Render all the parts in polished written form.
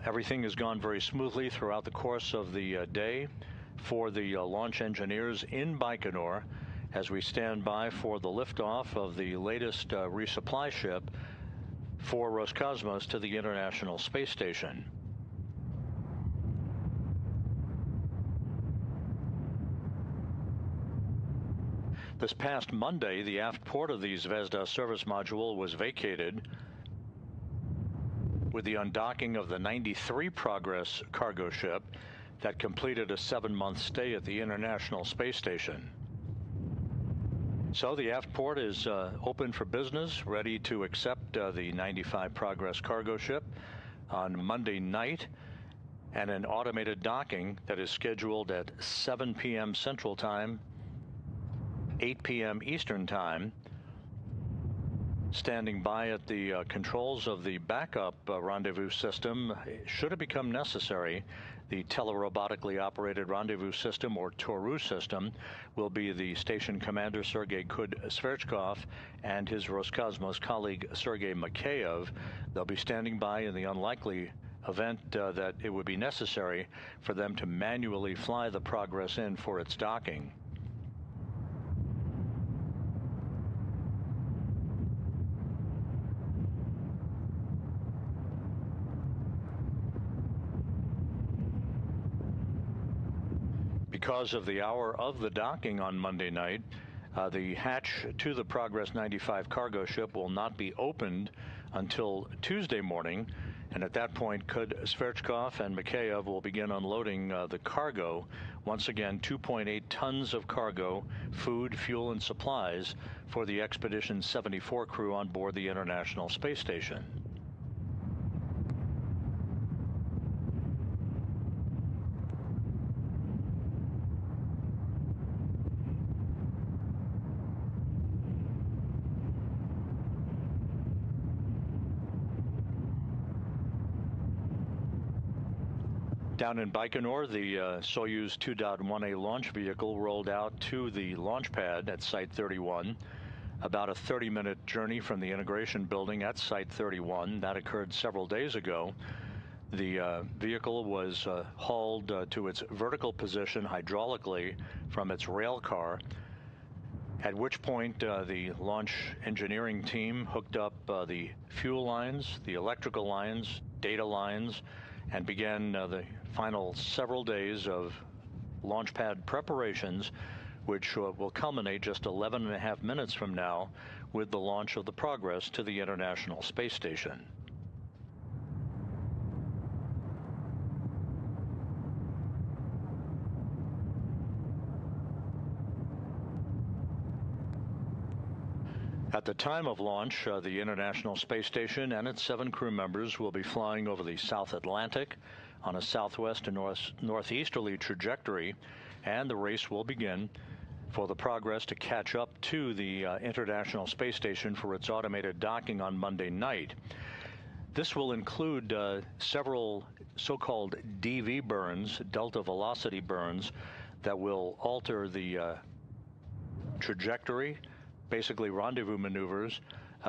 everything has gone very smoothly throughout the course of the day for the launch engineers in Baikonur as we stand by for the liftoff of the latest resupply ship for Roscosmos to the International Space Station. This past Monday, the aft port of the Zvezda service module was vacated with the undocking of the 93 Progress cargo ship that completed a 7-month stay at the International Space Station. So the aft port is open for business, ready to accept the 95 Progress cargo ship on Monday night, and an automated docking that is scheduled at 7 p.m. Central Time, 8 p.m. Eastern Time. Standing by at the controls of the backup rendezvous system, should it become necessary, the telerobotically operated rendezvous system, or TORU system, will be the station commander Sergei Kud-Sverchkov and his Roscosmos colleague Sergei Mikheyev. They'll be standing by in the unlikely event that it would be necessary for them to manually fly the Progress in for its docking. Because of the hour of the docking on Monday night, the hatch to the Progress 95 cargo ship will not be opened until Tuesday morning, and at that point, Kud-Sverchkov and Mikheyev will begin unloading the cargo. Once again, 2.8 tons of cargo, food, fuel, and supplies for the Expedition 74 crew on board the International Space Station. Down in Baikonur, the Soyuz 2.1A launch vehicle rolled out to the launch pad at Site 31, about a 30-minute journey from the integration building at Site 31. That occurred several days ago. The vehicle was hauled to its vertical position hydraulically from its rail car, at which point the launch engineering team hooked up the fuel lines, the electrical lines, data lines, and began the final several days of launch pad preparations, which will culminate just 11.5 minutes from now with the launch of the Progress to the International Space Station. At the time of launch, the International Space Station and its 7 crew members will be flying over the South Atlantic on a southwest to northeasterly trajectory, and the race will begin for the Progress to catch up to the International Space Station for its automated docking on Monday night. This will include several so-called DV burns, delta velocity burns, that will alter the trajectory, basically rendezvous maneuvers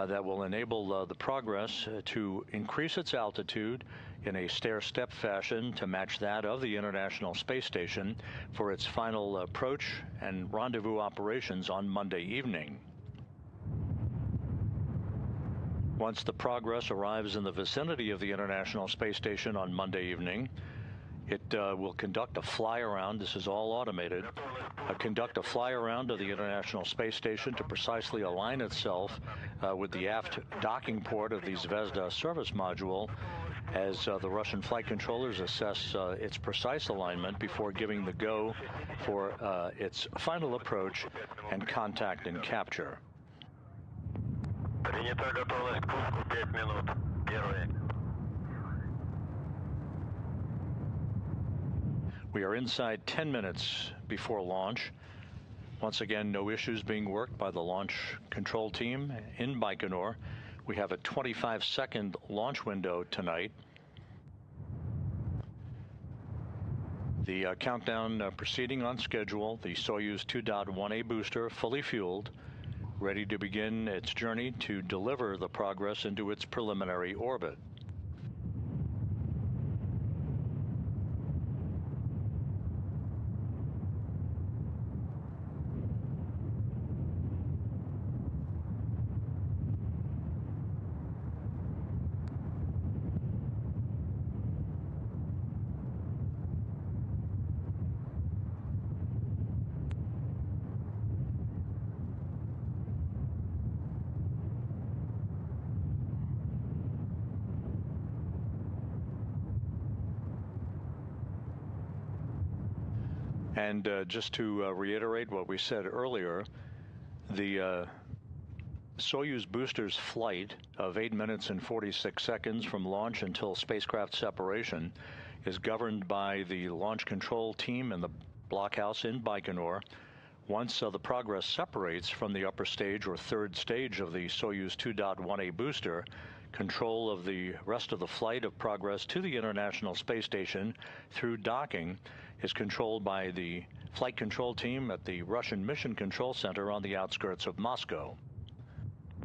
that will enable the Progress to increase its altitude in a stair-step fashion to match that of the International Space Station for its final approach and rendezvous operations on Monday evening. Once the Progress arrives in the vicinity of the International Space Station on Monday evening, it will conduct a fly-around. This is all automated. Conduct a fly-around of the International Space Station to precisely align itself with the aft docking port of the Zvezda service module as the Russian flight controllers assess its precise alignment before giving the go for its final approach and contact and capture. We are inside 10 minutes before launch. Once again, no issues being worked by the launch control team in Baikonur. We have a 25-second launch window tonight. The countdown proceeding on schedule. The Soyuz 2.1A booster fully fueled, ready to begin its journey to deliver the Progress into its preliminary orbit. And just to reiterate what we said earlier, the Soyuz booster's flight of 8 minutes and 46 seconds from launch until spacecraft separation is governed by the launch control team in the blockhouse in Baikonur. Once the Progress separates from the upper stage or third stage of the Soyuz 2.1A booster, control of the rest of the flight of Progress to the International Space Station through docking is controlled by the flight control team at the Russian Mission Control Center on the outskirts of Moscow.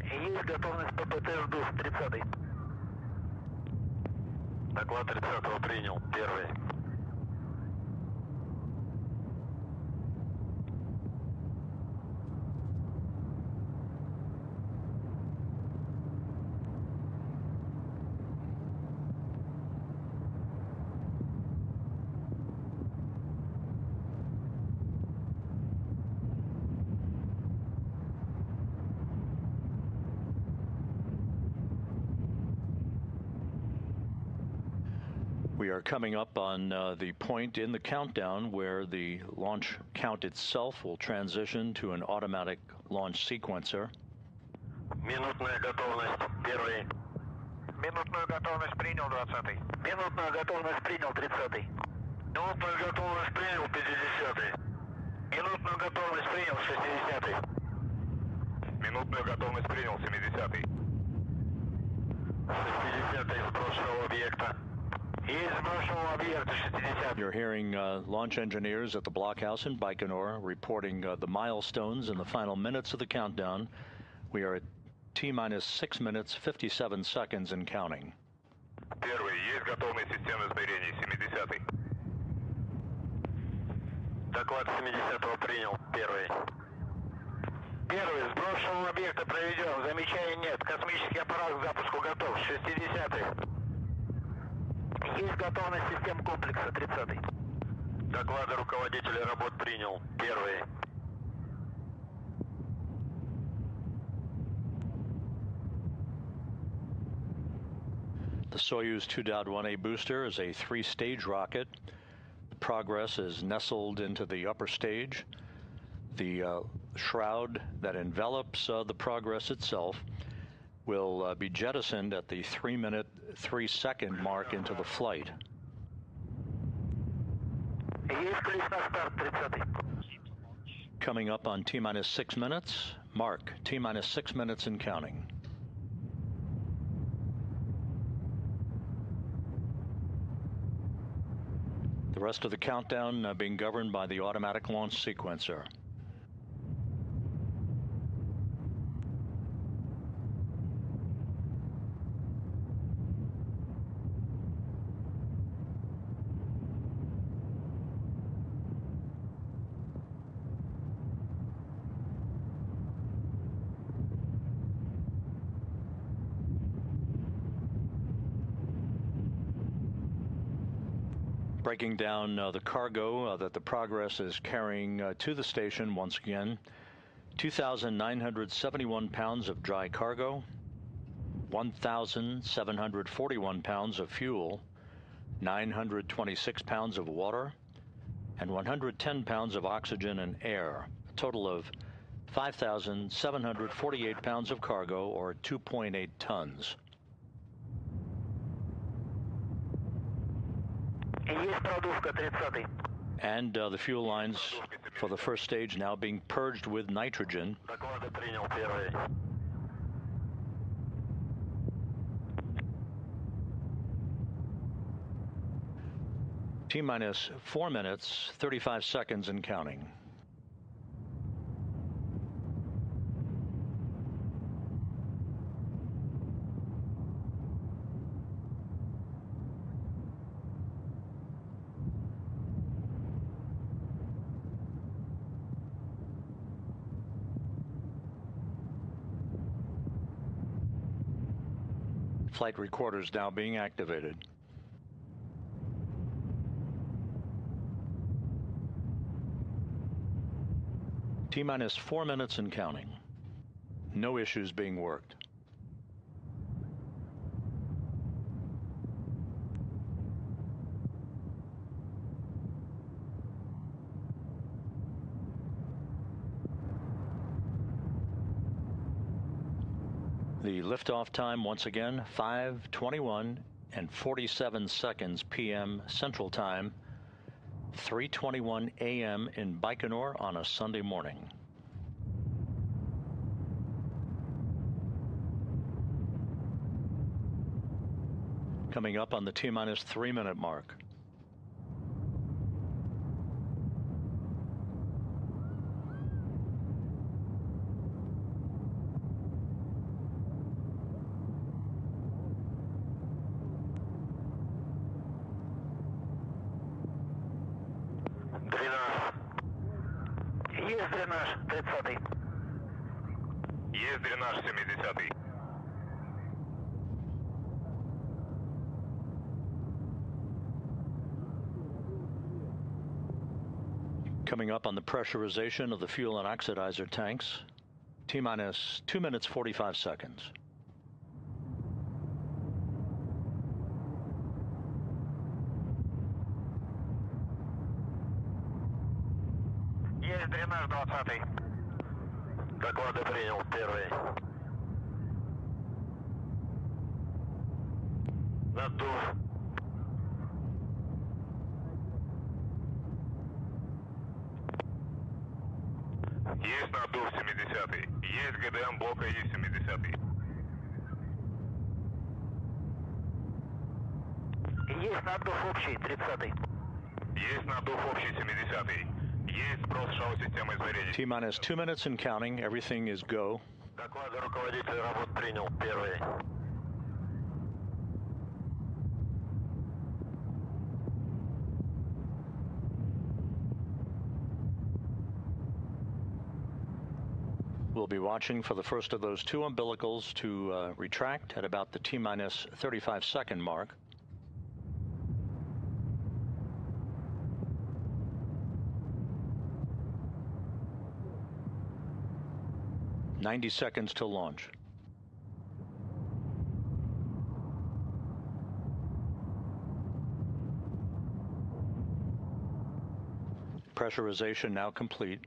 Есть готовность ППТ жду с 30-й. Доклад 30-го принял. Первый. We are coming up on the point in the countdown where the launch count itself will transition to an automatic launch sequencer. Минутная готовность. Первый. Минутную готовность принял 20-й. Минутную готовность принял 30-й. Минутную готовность принял 50-й. Минутную готовность принял 60-й. Минутную готовность принял 70-й. 60-й с прошлого объекта. You're hearing launch engineers at the blockhouse in Baikonur reporting the milestones in the final minutes of the countdown. We are at T-minus 6 minutes, 57 seconds and counting. Первый. Есть готовность системы измерений. 70-й. Доклад 70-го принял. Первый. Первый. С брошенного объекта проведен. Замечаний нет. Космический аппарат к запуску готов. 60-й. Есть готовность систем комплекса 30-й. Доклады руководителя работ принял. Первый. The Soyuz 2.1A booster is a three-stage rocket. Progress is nestled into the upper stage. The shroud that envelops the Progress itself will be jettisoned at the 3-minute, 3-second mark into the flight. Coming up on T-minus 6 minutes, mark, T-minus 6 minutes and counting. The rest of the countdown being governed by the automatic launch sequencer. Breaking down the cargo that the Progress is carrying to the station once again. 2,971 pounds of dry cargo, 1,741 pounds of fuel, 926 pounds of water, and 110 pounds of oxygen and air. A total of 5,748 pounds of cargo, or 2.8 tons. And the fuel lines for the first stage now being purged with nitrogen. T-minus 4 minutes, 35 seconds and counting. Flight recorders now being activated. T-minus 4 minutes and counting. No issues being worked. The liftoff time, once again, 5:21 and 47 seconds p.m. Central Time, 3:21 a.m. in Baikonur on a Sunday morning. Coming up on the T-minus 3-minute mark. Есть дренаж 30-й. Есть дренаж 70-й. Coming up on the pressurization of the fuel and oxidizer tanks, T-minus 2 minutes 45 seconds. Есть дренаж 20-й. Доклады принял, первый. Надув. Есть надув 70-й. Есть ГДМ блока И 70-й. Есть надув общий 30-й. Есть надув общий 70-й. Есть сброс шау системы измерений. T-minus 2 minutes and counting. Everything is go. Доклады руководитель работ принял, первый. We'll be watching for the first of those two umbilicals to retract at about the T-minus 35-second mark. "90 seconds till launch." Pressurization now complete.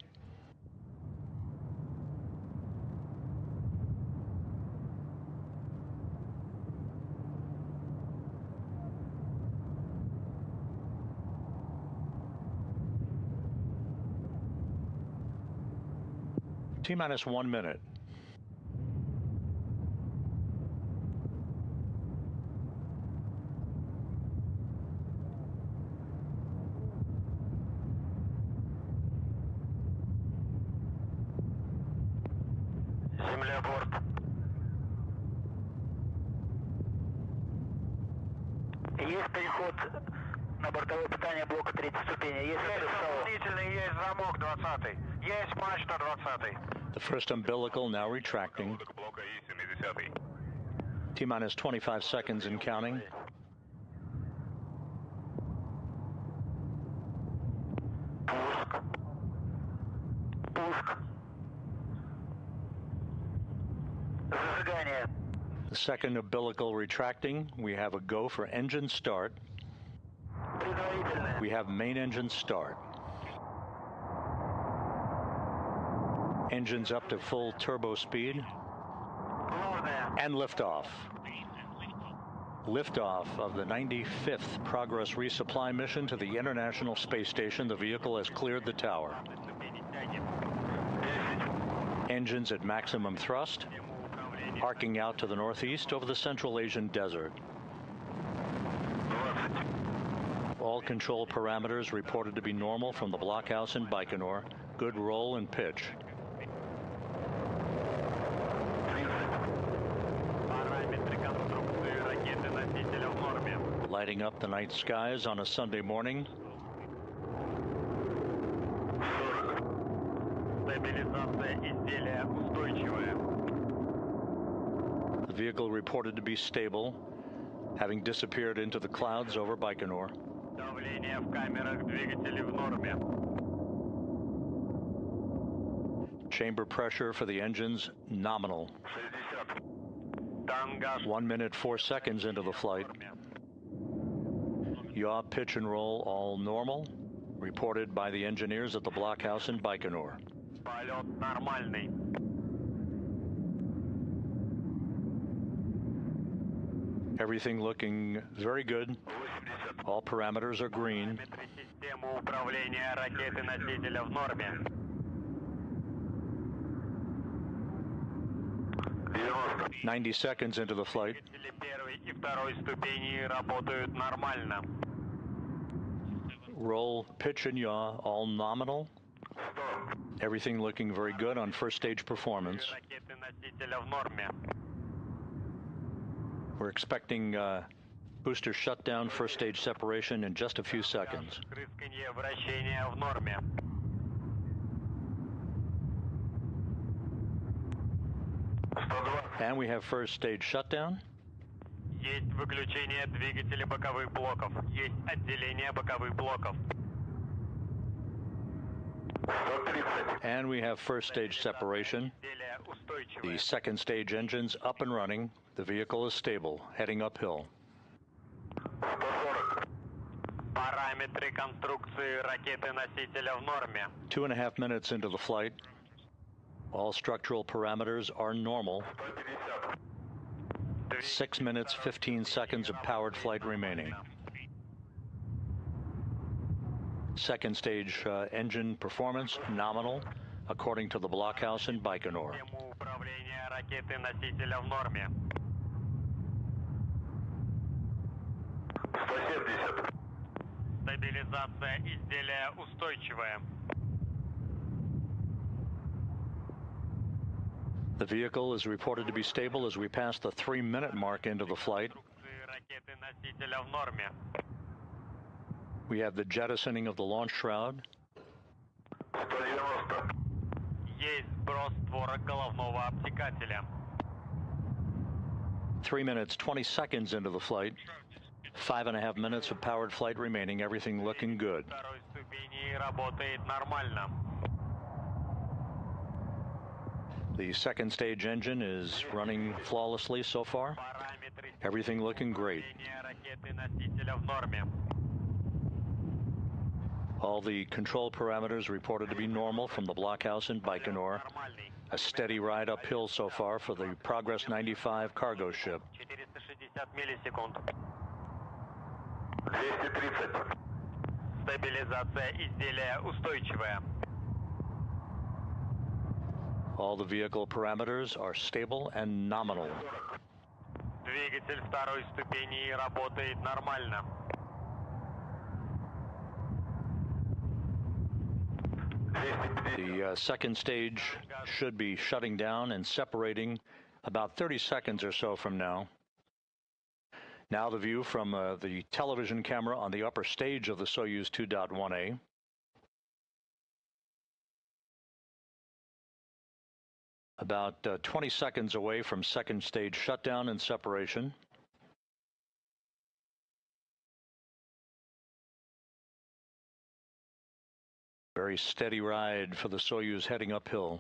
T-minus 1 minute. Земля, борт. Есть переход на бортовое питание блока 30 ступеней. Есть дополнительный, есть замок 20-й. Есть мачта 20-й. The first umbilical now retracting. T-minus 25 seconds and counting. Пуск. Пуск. Зажигание. The second umbilical retracting. We have a go for engine start. Предварительное. We have main engine start. Engines up to full turbo speed. Главное. And liftoff. Liftoff of the 95th Progress resupply mission to the International Space Station. The vehicle has cleared the tower. Engines at maximum thrust, arcing out to the northeast over the Central Asian desert. All control parameters reported to be normal from the blockhouse in Baikonur. Good roll and pitch. Lighting up the night skies on a Sunday morning. The vehicle reported to be stable, having disappeared into the clouds over Baikonur. Chamber pressure for the engines nominal. 1 minute 4 seconds into the flight. Yaw, pitch, and roll all normal, reported by the engineers at the blockhouse in Baikonur. Everything looking very good. All parameters are green. 90 seconds into the flight. Roll, pitch, and yaw, all nominal. Everything looking very good on first stage performance. We're expecting booster shutdown, first stage separation in just a few seconds. And we have first stage shutdown. Есть выключение двигателя боковых блоков. Есть отделение боковых блоков. And we have first stage separation. The second stage engine's up and running. The vehicle is stable, heading uphill. Параметры конструкции ракеты-носителя в норме. 2.5 minutes into the flight. All structural parameters are normal. 6 minutes, 15 seconds of powered flight remaining. Second stage engine performance, nominal, according to the blockhouse in Baikonur. Стабилизация изделия устойчивая. The vehicle is reported to be stable as we pass the 3-minute mark into the flight. We have the jettisoning of the launch shroud. 3 minutes, 20 seconds into the flight. 5.5 minutes of powered flight remaining, everything looking good. The second stage engine is running flawlessly so far. Everything looking great. All the control parameters reported to be normal from the blockhouse in Baikonur. A steady ride uphill so far for the Progress 95 cargo ship. 230. Стабилизация изделия устойчивая. All the vehicle parameters are stable and nominal. Двигатель второй ступени работает нормально. The second stage should be shutting down and separating about 30 seconds or so from now. Now the view from the television camera on the upper stage of the Soyuz 2.1A. About 20 seconds away from second stage shutdown and separation. Very steady ride for the Soyuz heading uphill.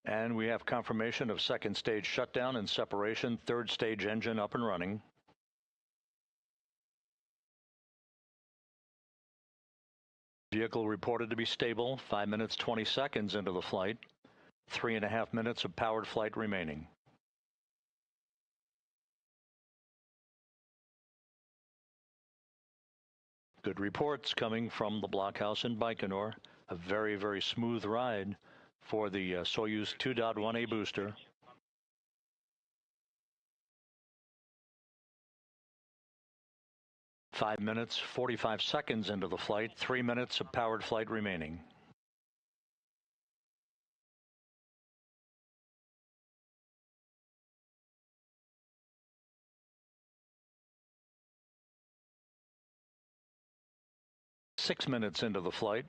And we have confirmation of second stage shutdown and separation, third stage engine up and running. Vehicle reported to be stable, 5 minutes, 20 seconds into the flight, 3.5 minutes of powered flight remaining. Good reports coming from the blockhouse in Baikonur. A very, very smooth ride for the Soyuz 2.1A booster. Five minutes, 45 seconds into the flight, 3 minutes of powered flight remaining. Six minutes into the flight.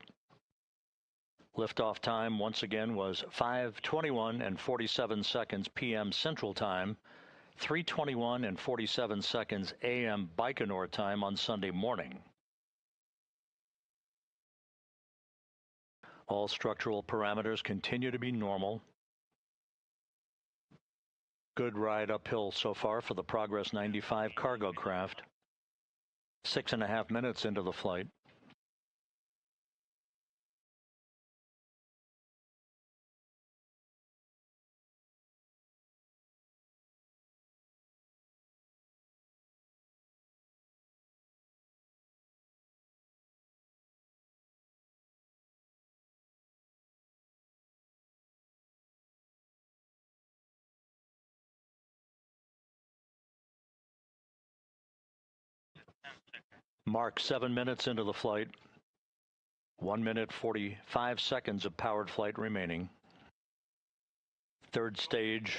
Liftoff time once again was 5:21 and 47 seconds p.m. Central Time, 3:21 and 47 seconds a.m. Baikonur time on Sunday morning. All structural parameters continue to be normal. Good ride uphill so far for the Progress 95 cargo craft. 6.5 minutes into the flight. Mark 7 minutes into the flight. 1 minute 45 seconds of powered flight remaining. Third stage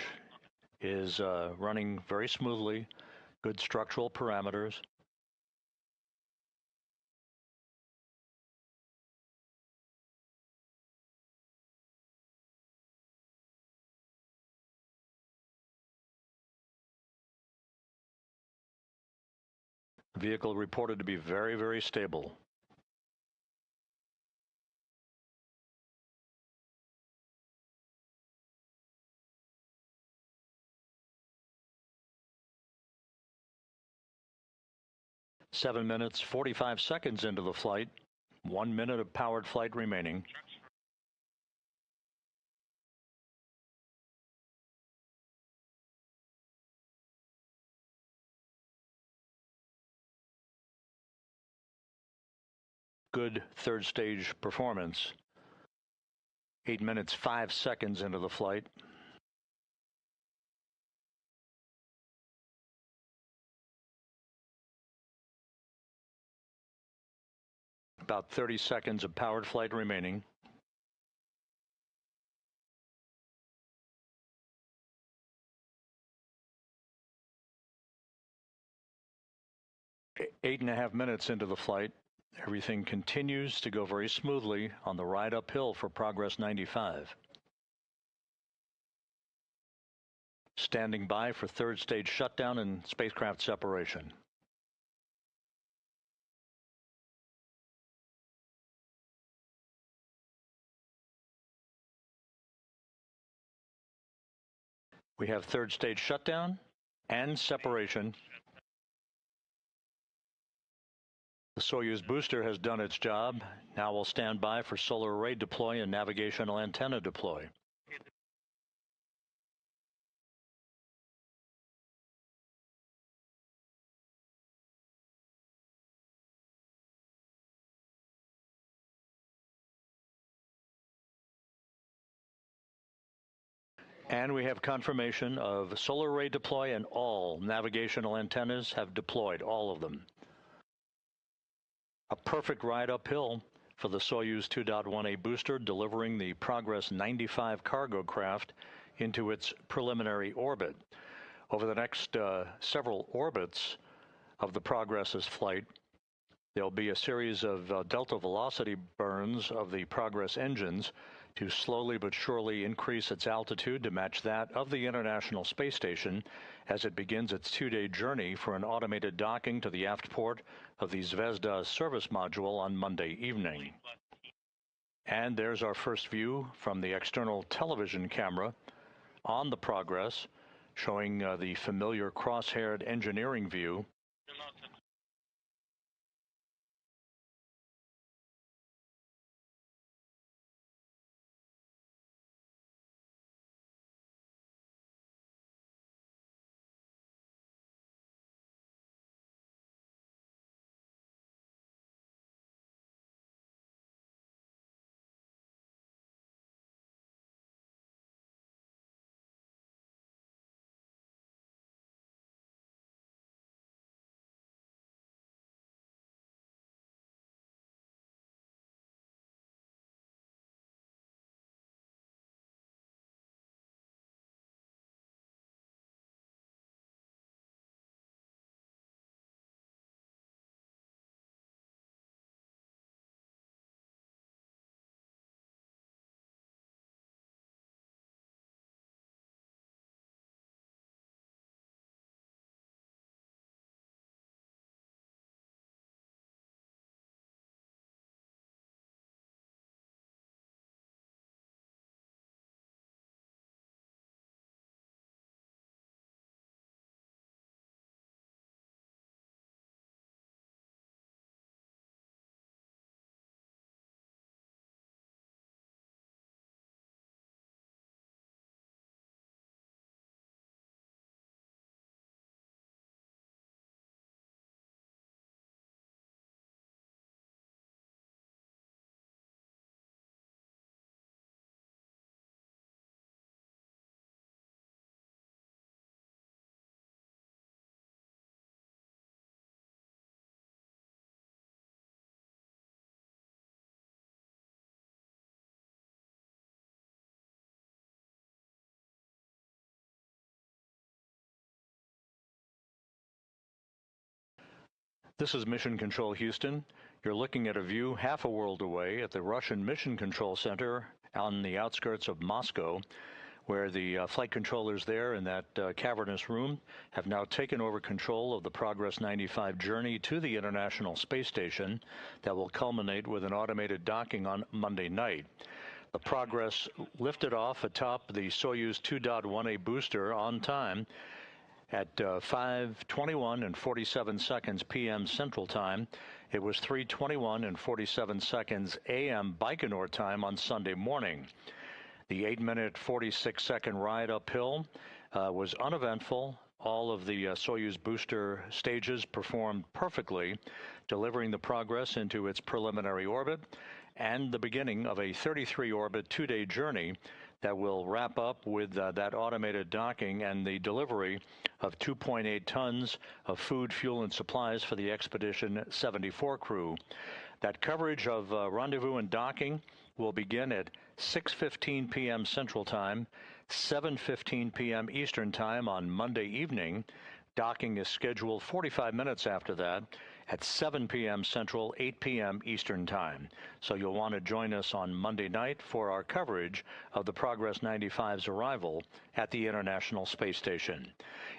is running very smoothly. Good structural parameters. Vehicle reported to be very, very stable. Seven minutes, 45 seconds into the flight. 1 minute of powered flight remaining. Good third stage performance. 8 minutes, 5 seconds into the flight. About 30 seconds of powered flight remaining. Eight and a half minutes into the flight. Everything continues to go very smoothly on the ride uphill for Progress 95. Standing by for third stage shutdown and spacecraft separation. We have third stage shutdown and separation. The Soyuz booster has done its job. Now we'll stand by for solar array deploy and navigational antenna deploy. And we have confirmation of solar array deploy, and all navigational antennas have deployed, all of them. A perfect ride uphill for the Soyuz 2.1A booster, delivering the Progress 95 cargo craft into its preliminary orbit. Over the next several orbits of the Progress's flight, there'll be a series of delta velocity burns of the Progress engines to slowly but surely increase its altitude to match that of the International Space Station as it begins its 2-day journey for an automated docking to the aft port of the Zvezda service module on Monday evening. And there's our first view from the external television camera on the Progress, showing the familiar cross-haired engineering view. This is Mission Control Houston. You're looking at a view half a world away at the Russian Mission Control Center on the outskirts of Moscow, where the flight controllers there in that cavernous room have now taken over control of the Progress 95 journey to the International Space Station that will culminate with an automated docking on Monday night. The Progress lifted off atop the Soyuz 2.1A booster on time at 5:21 and 47 seconds p.m. Central Time. It was 3:21 and 47 seconds a.m. Baikonur time on Sunday morning. The 8-minute, 46-second ride uphill was uneventful. All of the Soyuz booster stages performed perfectly, delivering the Progress into its preliminary orbit and the beginning of a 33-orbit two-day journey that will wrap up with that automated docking and the delivery of 2.8 tons of food, fuel, and supplies for the Expedition 74 crew. That coverage of rendezvous and docking will begin at 6:15 p.m. Central Time, 7:15 p.m. Eastern Time on Monday evening. Docking is scheduled 45 minutes after that at 7 p.m. Central, 8 p.m. Eastern Time. So you'll want to join us on Monday night for our coverage of the Progress 95's arrival at the International Space Station.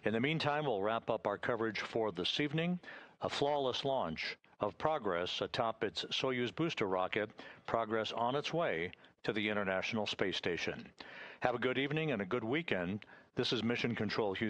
In the meantime, we'll wrap up our coverage for this evening. A flawless launch of Progress atop its Soyuz booster rocket, Progress on its way to the International Space Station. Have a good evening and a good weekend. This is Mission Control Houston.